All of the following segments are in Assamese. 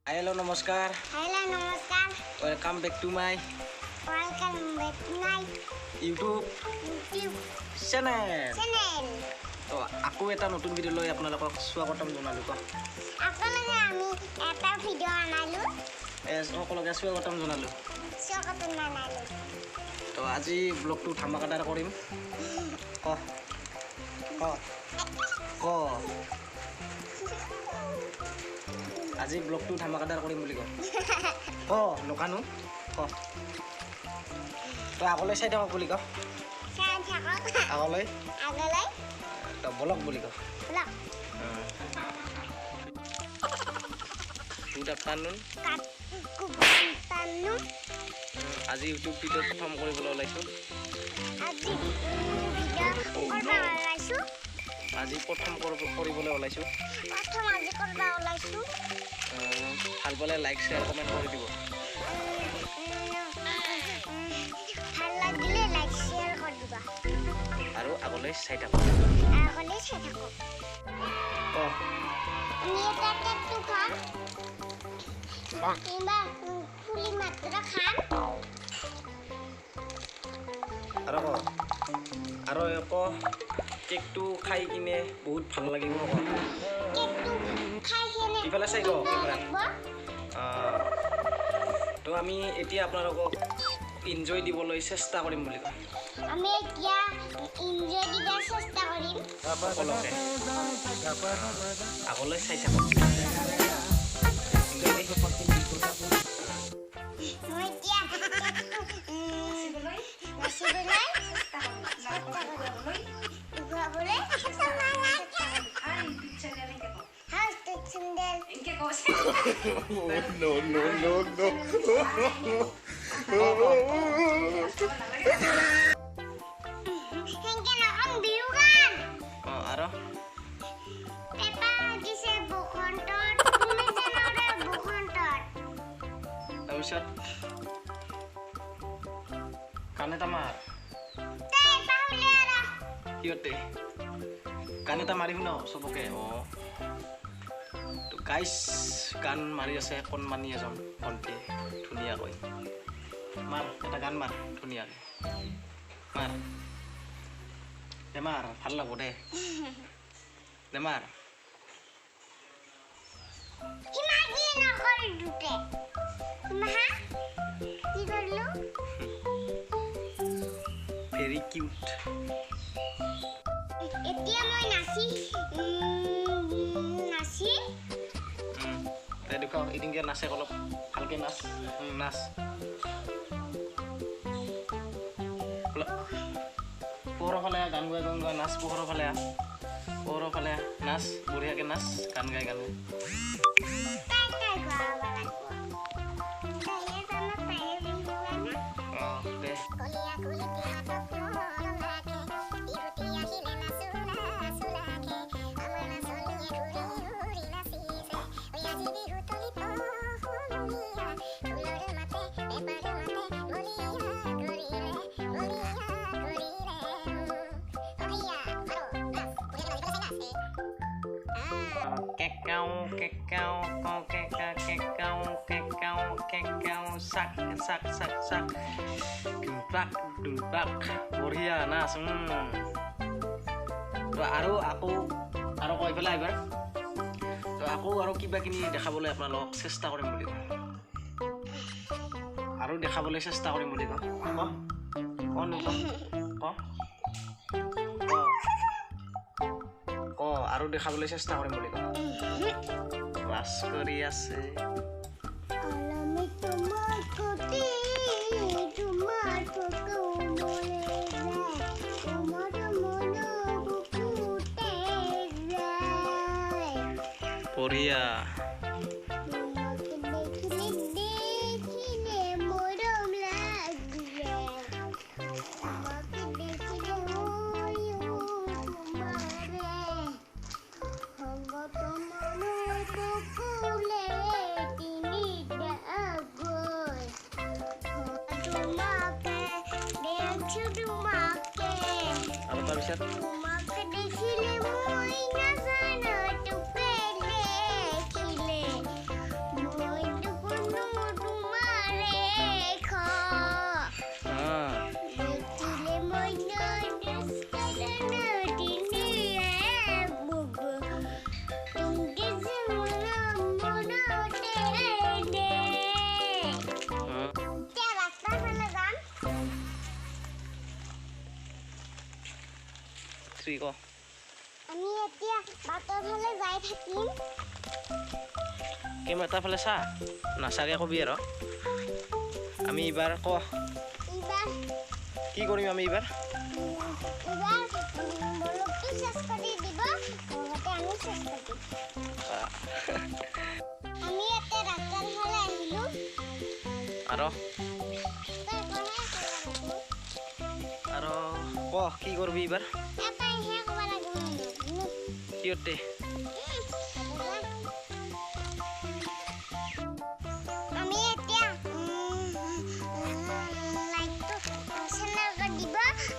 Hello, namaskar. Hello, namaskar. Welcome back to my Welcome back to my YouTube YouTube channel. channel. তো আকৌ এটা নতুন ভিডিঅ' লৈ আপোনালোকক স্বাগতম জনালোঁ ক আপোনালোকে আমি এটা ভিডিঅ' আনালো সকলোকে স্বাগতম জনালোঁ। স্বাগতম জনালো। তো আজি ব্লগটো ধামাকাদাৰ কৰিম। ক ক ক আজি ব্লগটো ধামাকাদাৰ কৰিম বুলি ক ক নকানো ক তো আগলৈ চাই থাকক বুলি ক চাই থাকক। আগলৈ আগলৈ তো বলক বুলি ক ব্লগ গুড আফটাৰনুন। পানো আজি ইউটিউব ভিডিঅ' প্ৰথম কৰিবলৈ ওলাইছোঁ। আজি ভিডিঅ' কৰিব ওলাইছোঁ। আজি প্ৰথম কৰিবলৈ ওলাইছোঁ। আজি কৰিব ওলাইছোঁ। ভাল পালে লাইক শ্বেয়াৰ কমেণ্ট কৰি দিব। ভাল লাগিলে লাইক শ্বেয়াৰ কৰি দিবা আৰু আগলৈ চাই থাকক। আগলৈ চাই থাকক। অঁ আমি এটা কেকটো খাম কিংবা ফুলি মাত্ৰ খাম আৰু ক আৰু আকৌ কেকটো খাই কিনে বহুত ভাল লাগিব ক কেকটো খাই কিনে ইফালে চাই ক কেমেৰাত। লাগিব। তো আমি এতিয়া আপোনালোকক ইনজয় দিবলৈ চেষ্টা কৰিম বুলি কয় আমি এতিয়া ইনজয় দিবৰ চেষ্টা কৰিম। সকলোকে আগলৈ চাই থাকক। মই এতিয়া নাচিবলৈ ঘূৰাবলৈ চেণ্ডেল সেনেকে নকম বিহু গান আৰু পেপা দিছে বসন্তত তুমি জানৰে বসন্তত তাৰপিছত কাণ এটা মাৰ তাই পাহৰিলে আৰু সিহঁতে গান এটা মাৰিম ন চবকে। অঁ তো গাইছ গান মাৰি আছে কণমানি এজন ভণ্টি ধুনীয়াকৈ। মাৰ এটা গান মাৰ ধুনীয়াকৈ মাৰ দে মাৰ ভাল লাগব দে দে মাৰ। হিমা কি নকৰি দুটে হিমা কি কৰিলো ভেৰি কিউট। এতিয়া মই নাচি তাই দেখুৱাওক এদিনকে নাচে অলপ ভালকৈ নাচ নাচ পোহৰৰ ফালে গান গাই নাচ পোহৰৰ ফালে নাচ বঢ়িয়াকৈ নাচ গান গাই তাই ঘূৰাব লাগিব তাইয়ে জানো তাইয়ে বিহু গানা অঁ দে কলিয়া কুলিটি হাতত মৰম ৰাখে বিহুতি আহিলে নাচো নাচো ৰাখে আমাৰ নাচনীয়ে ঘূৰি ঘূৰি নাচিছে ঐ আজি বিহু তলিত হুলুলীয়া ঢোলৰ মাতে পেপাৰ মাতে বলিয়া কৰিলে অহিয়া আৰু নাচ বঢ়িয়াকৈ নাচিবলৈ কেকাও কেকাও কওঁ কেকাও চাক চাক চাক চাক দুলপাক বঢ়িয়া নাচ। তো আৰু আকৌ আৰু কৈ পেলাই এইবাৰ তো আকৌ আৰু কিবা কিনি দেখাবলৈ আপোনালোকক চেষ্টা কৰিম বুলি কওঁ আৰু দেখাবলৈ চেষ্টা কৰিম বুলি কওঁ ক আৰু দেখাবলৈ চেষ্টা কৰিম বুলি কওঁ ক্লাছ কৰি আছে। আমি তোমার প্রতি তোমার কোমলে যায় তোমার মন বুকুতে যায় বঢ়িয়া তোমাকে দেখিলে মরম লাগে তোমাকে দেখিলে হইও তোমারে হঙ্গ তোমার বুকুলে তিনি ডাগয় তোমাকে দেখছো তোমাকে আৰু তাৰপিছত তোমাকে দেখিলে মই নাজানো তো পেলে খিলে মই 3 ক আমি এতিয়া বাটৰ ফালে যাই থাকিম কেমেৰাৰ ফালে চা নাচাকে কবি আৰু আমি এইবাৰ ক এইবাৰ কি কৰিম আমি এইবাৰ বলকটো চেষ্টা কৰি দিব লগতে আমি চেষ্টা কৰিম আমি এতিয়া ৰাস্তাৰ ফালে আহিলোঁ আৰু তই কহে আৰু ক কি কৰিবি এইবাৰ এটাই হে ক'ব লাগিব কিয়তে আমি এতিয়া লাইটটো চেনেল কৰি দিব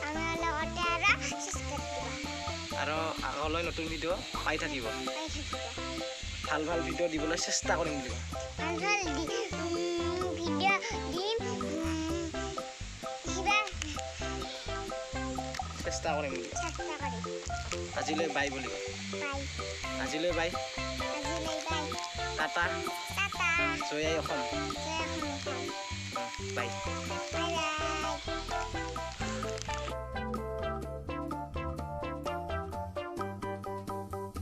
আমাৰ লগতে আৰু চেষ্টা কৰিব আৰু আগলৈ নতুন ভিডিঅ' পাই থাকিব পাই থাকিব ভাল ভাল ভিডিঅ' দিবলৈ চেষ্টা কৰিম বুলি ভাল ভাল ভিডিঅ' দিম কিবা চেষ্টা কৰিম বুলি চেষ্টা কৰিম আজিলৈ বাই বুলি কয় বাই আজিলৈ বাই আজিলৈ বাই টাটা টাটা জয় আই অসম জয় অসম বাই বাই বাই